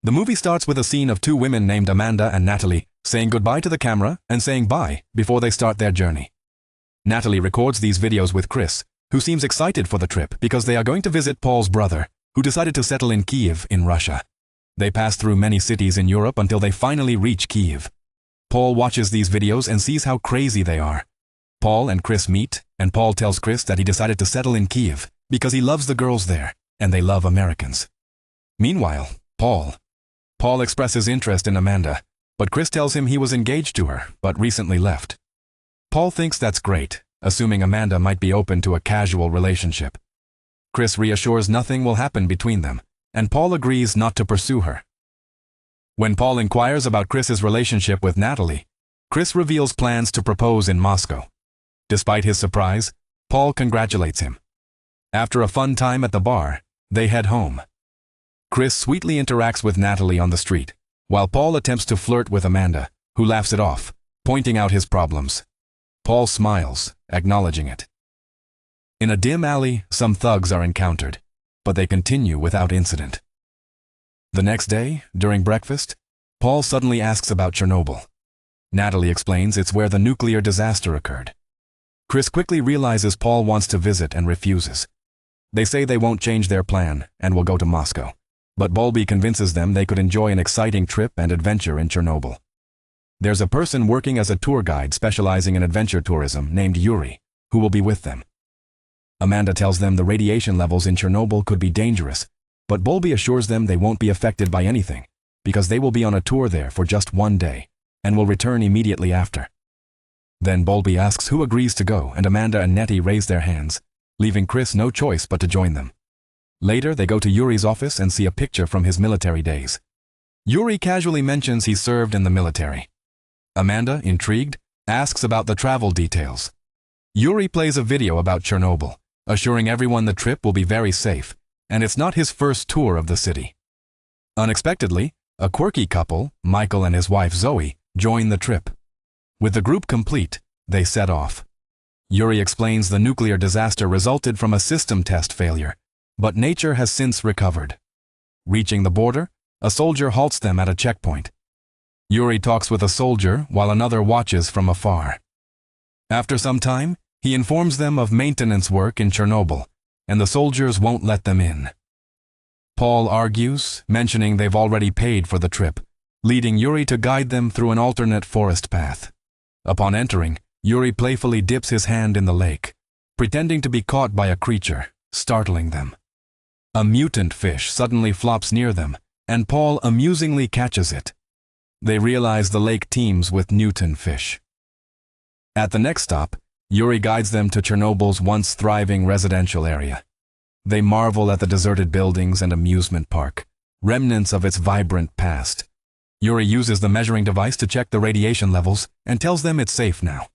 The movie starts with a scene of two women named Amanda and Natalie saying goodbye to the camera and saying bye before they start their journey. Natalie records these videos with Chris, who seems excited for the trip because they are going to visit Paul's brother, who decided to settle in Kiev in Russia. They pass through many cities in Europe until they finally reach Kiev. Paul watches these videos and sees how crazy they are. Paul and Chris meet, and Paul tells Chris that he decided to settle in Kiev because he loves the girls there, and they love Americans. Meanwhile, Paul expresses interest in Amanda, but Chris tells him he was engaged to her, but recently left. Paul thinks that's great, assuming Amanda might be open to a casual relationship. Chris reassures nothing will happen between them, and Paul agrees not to pursue her. When Paul inquires about Chris's relationship with Natalie, Chris reveals plans to propose in Moscow. Despite his surprise, Paul congratulates him. After a fun time at the bar, they head home. Chris sweetly interacts with Natalie on the street, while Paul attempts to flirt with Amanda, who laughs it off, pointing out his problems. Paul smiles, acknowledging it. In a dim alley, some thugs are encountered, but they continue without incident. The next day, during breakfast, Paul suddenly asks about Chernobyl. Natalie explains it's where the nuclear disaster occurred. Chris quickly realizes Paul wants to visit and refuses. They say they won't change their plan and will go to Moscow, but Bowlby convinces them they could enjoy an exciting trip and adventure in Chernobyl. There's a person working as a tour guide specializing in adventure tourism named Yuri, who will be with them. Amanda tells them the radiation levels in Chernobyl could be dangerous, but Bowlby assures them they won't be affected by anything, because they will be on a tour there for just one day, and will return immediately after. Then Bowlby asks who agrees to go, and Amanda and Nettie raise their hands, leaving Chris no choice but to join them. Later, they go to Yuri's office and see a picture from his military days. Yuri casually mentions he served in the military. Amanda, intrigued, asks about the travel details. Yuri plays a video about Chernobyl, assuring everyone the trip will be very safe, and it's not his first tour of the city. Unexpectedly, a quirky couple, Michael and his wife Zoe, join the trip. With the group complete, they set off. Yuri explains the nuclear disaster resulted from a system test failure, but nature has since recovered. Reaching the border, a soldier halts them at a checkpoint. Yuri talks with a soldier while another watches from afar. After some time, he informs them of maintenance work in Chernobyl, and the soldiers won't let them in. Paul argues, mentioning they've already paid for the trip, leading Yuri to guide them through an alternate forest path. Upon entering, Yuri playfully dips his hand in the lake, pretending to be caught by a creature, startling them. A mutant fish suddenly flops near them, and Paul amusingly catches it. They realize the lake teems with mutant fish. At the next stop, Yuri guides them to Chernobyl's once thriving residential area. They marvel at the deserted buildings and amusement park, remnants of its vibrant past. Yuri uses the measuring device to check the radiation levels and tells them it's safe now.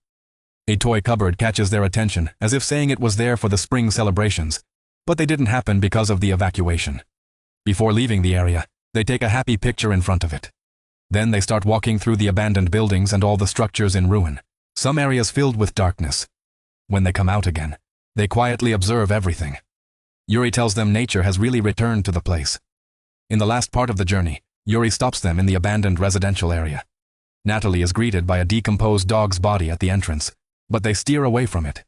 A toy cupboard catches their attention, as if saying it was there for the spring celebrations, but they didn't happen because of the evacuation. Before leaving the area, they take a happy picture in front of it. Then they start walking through the abandoned buildings and all the structures in ruin, some areas filled with darkness. When they come out again, they quietly observe everything. Yuri tells them nature has really returned to the place. In the last part of the journey, Yuri stops them in the abandoned residential area. Natalie is greeted by a decomposed dog's body at the entrance, but they steer away from it.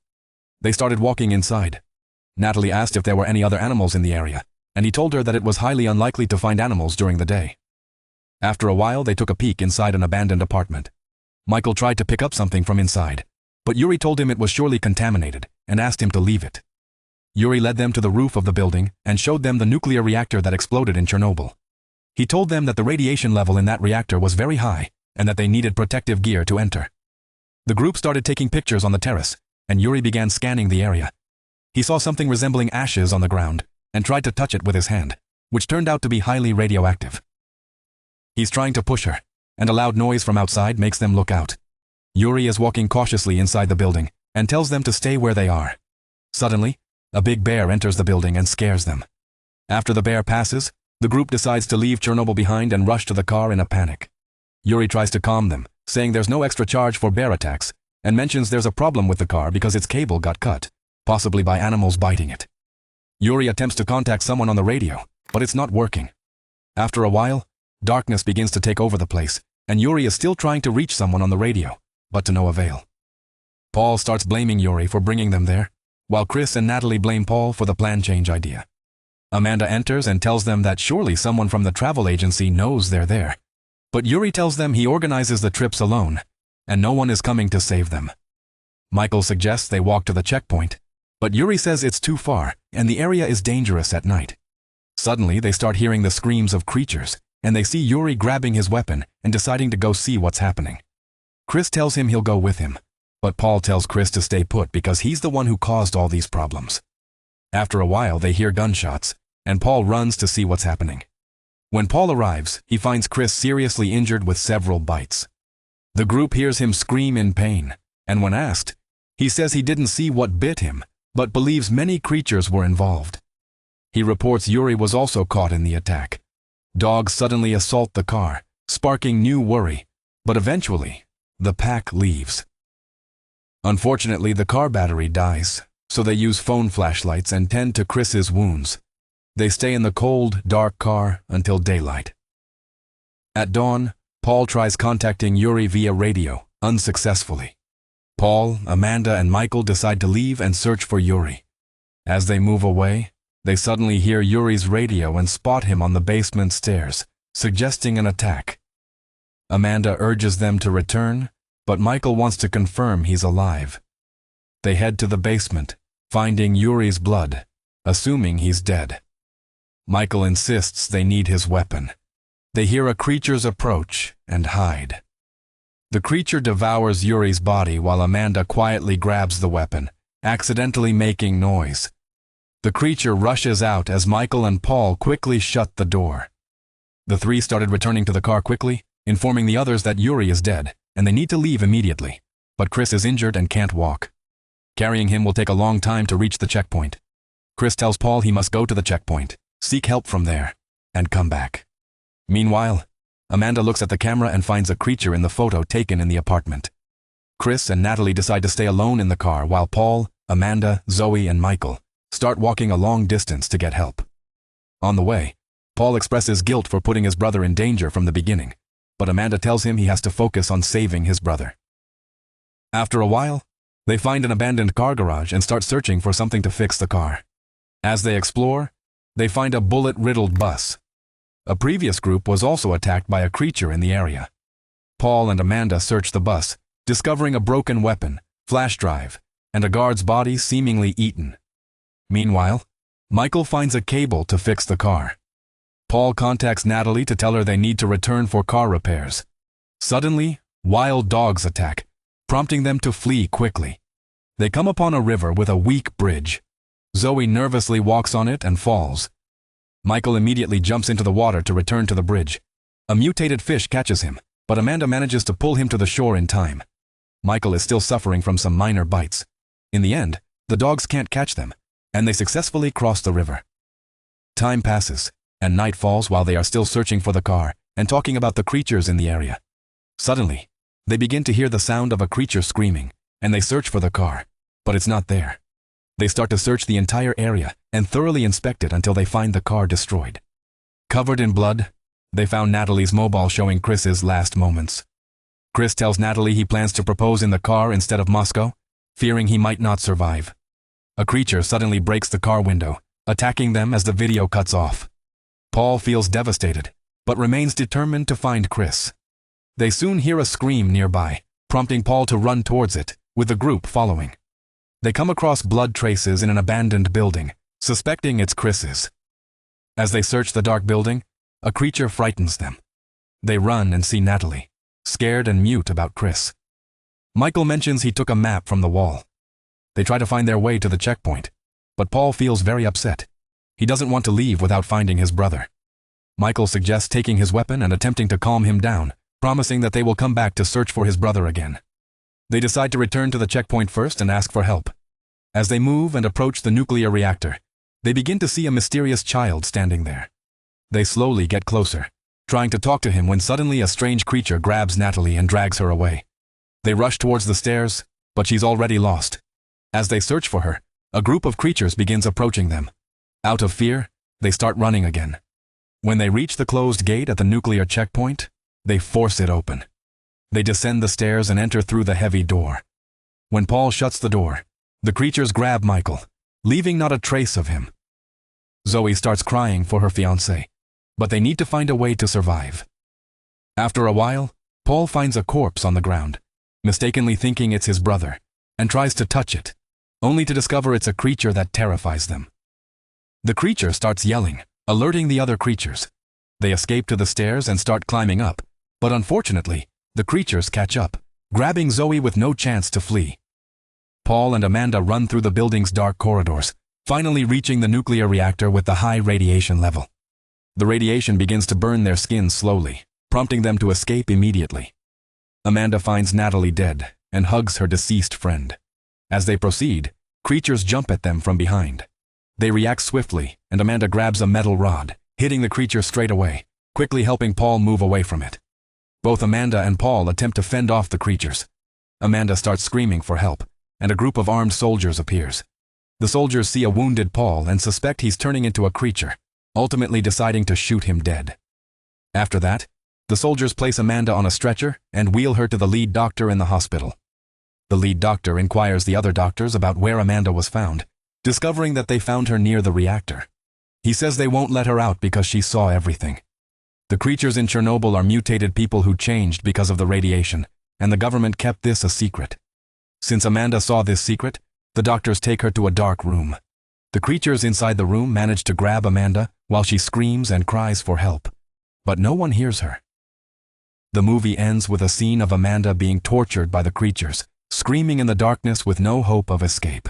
They started walking inside. Natalie asked if there were any other animals in the area, and he told her that it was highly unlikely to find animals during the day. After a while, they took a peek inside an abandoned apartment. Michael tried to pick up something from inside, but Yuri told him it was surely contaminated and asked him to leave it. Yuri led them to the roof of the building and showed them the nuclear reactor that exploded in Chernobyl. He told them that the radiation level in that reactor was very high and that they needed protective gear to enter. The group started taking pictures on the terrace, and Yuri began scanning the area. He saw something resembling ashes on the ground and tried to touch it with his hand, which turned out to be highly radioactive. He's trying to push her, and a loud noise from outside makes them look out. Yuri is walking cautiously inside the building and tells them to stay where they are. Suddenly, a big bear enters the building and scares them. After the bear passes, the group decides to leave Chernobyl behind and rush to the car in a panic. Yuri tries to calm them, saying there's no extra charge for bear attacks, and mentions there's a problem with the car because its cable got cut, possibly by animals biting it. Yuri attempts to contact someone on the radio, but it's not working. After a while, Darkness begins to take over the place, and Yuri is still trying to reach someone on the radio, but to no avail. Paul starts blaming Yuri for bringing them there, while Chris and Natalie blame Paul for the plan change idea. Amanda enters and tells them that surely someone from the travel agency knows they're there. But Yuri tells them he organizes the trips alone, and no one is coming to save them. Michael suggests they walk to the checkpoint, but Yuri says it's too far, and the area is dangerous at night. Suddenly, they start hearing the screams of creatures, and they see Yuri grabbing his weapon and deciding to go see what's happening. Chris tells him he'll go with him, but Paul tells Chris to stay put because he's the one who caused all these problems. After a while, they hear gunshots, and Paul runs to see what's happening. When Paul arrives, he finds Chris seriously injured with several bites. The group hears him scream in pain, and when asked, he says he didn't see what bit him, but believes many creatures were involved. He reports Yuri was also caught in the attack. Dogs suddenly assault the car, sparking new worry, but eventually, the pack leaves. Unfortunately, the car battery dies, so they use phone flashlights and tend to Chris's wounds. They stay in the cold, dark car until daylight. At dawn, Paul tries contacting Yuri via radio, unsuccessfully. Paul, Amanda, and Michael decide to leave and search for Yuri. As they move away, they suddenly hear Yuri's radio and spot him on the basement stairs, suggesting an attack. Amanda urges them to return, but Michael wants to confirm he's alive. They head to the basement, finding Yuri's blood, assuming he's dead. Michael insists they need his weapon. They hear a creature's approach and hide. The creature devours Yuri's body while Amanda quietly grabs the weapon, accidentally making noise. The creature rushes out as Michael and Paul quickly shut the door. The three started returning to the car quickly, informing the others that Yuri is dead, and they need to leave immediately. But Chris is injured and can't walk. Carrying him will take a long time to reach the checkpoint. Chris tells Paul he must go to the checkpoint, seek help from there, and come back. Meanwhile, Amanda looks at the camera and finds a creature in the photo taken in the apartment. Chris and Natalie decide to stay alone in the car while Paul, Amanda, Zoe, and Michael start walking a long distance to get help. On the way, Paul expresses guilt for putting his brother in danger from the beginning, but Amanda tells him he has to focus on saving his brother. After a while, they find an abandoned car garage and start searching for something to fix the car. As they explore, they find a bullet-riddled bus. A previous group was also attacked by a creature in the area. Paul and Amanda search the bus, discovering a broken weapon, flash drive, and a guard's body seemingly eaten. Meanwhile, Michael finds a cable to fix the car. Paul contacts Natalie to tell her they need to return for car repairs. Suddenly, wild dogs attack, prompting them to flee quickly. They come upon a river with a weak bridge. Zoe nervously walks on it and falls. Michael immediately jumps into the water to return to the bridge. A mutated fish catches him, but Amanda manages to pull him to the shore in time. Michael is still suffering from some minor bites. In the end, the dogs can't catch them, and they successfully cross the river. Time passes, and night falls while they are still searching for the car and talking about the creatures in the area. Suddenly, they begin to hear the sound of a creature screaming, and they search for the car, but it's not there. They start to search the entire area and thoroughly inspect it until they find the car destroyed. Covered in blood, they found Natalie's mobile showing Chris's last moments. Chris tells Natalie he plans to propose in the car instead of Moscow, fearing he might not survive. A creature suddenly breaks the car window, attacking them as the video cuts off. Paul feels devastated, but remains determined to find Chris. They soon hear a scream nearby, prompting Paul to run towards it, with the group following. They come across blood traces in an abandoned building, suspecting it's Chris's. As they search the dark building, a creature frightens them. They run and see Natalie, scared and mute about Chris. Michael mentions he took a map from the wall. They try to find their way to the checkpoint, but Paul feels very upset. He doesn't want to leave without finding his brother. Michael suggests taking his weapon and attempting to calm him down, promising that they will come back to search for his brother again. They decide to return to the checkpoint first and ask for help. As they move and approach the nuclear reactor, they begin to see a mysterious child standing there. They slowly get closer, trying to talk to him when suddenly a strange creature grabs Natalie and drags her away. They rush towards the stairs, but she's already lost. As they search for her, a group of creatures begins approaching them. Out of fear, they start running again. When they reach the closed gate at the nuclear checkpoint, they force it open. They descend the stairs and enter through the heavy door. When Paul shuts the door, the creatures grab Michael, leaving not a trace of him. Zoe starts crying for her fiancé, but they need to find a way to survive. After a while, Paul finds a corpse on the ground, mistakenly thinking it's his brother, and tries to touch it, only to discover it's a creature that terrifies them. The creature starts yelling, alerting the other creatures. They escape to the stairs and start climbing up, but unfortunately, the creatures catch up, grabbing Zoe with no chance to flee. Paul and Amanda run through the building's dark corridors, finally reaching the nuclear reactor with the high radiation level. The radiation begins to burn their skin slowly, prompting them to escape immediately. Amanda finds Natalie dead and hugs her deceased friend. As they proceed, creatures jump at them from behind. They react swiftly, and Amanda grabs a metal rod, hitting the creature straight away, quickly helping Paul move away from it. Both Amanda and Paul attempt to fend off the creatures. Amanda starts screaming for help, and a group of armed soldiers appears. The soldiers see a wounded Paul and suspect he's turning into a creature, ultimately deciding to shoot him dead. After that, the soldiers place Amanda on a stretcher and wheel her to the lead doctor in the hospital. The lead doctor inquires the other doctors about where Amanda was found, discovering that they found her near the reactor. He says they won't let her out because she saw everything. The creatures in Chernobyl are mutated people who changed because of the radiation, and the government kept this a secret. Since Amanda saw this secret, the doctors take her to a dark room. The creatures inside the room manage to grab Amanda while she screams and cries for help, but no one hears her. The movie ends with a scene of Amanda being tortured by the creatures, screaming in the darkness with no hope of escape.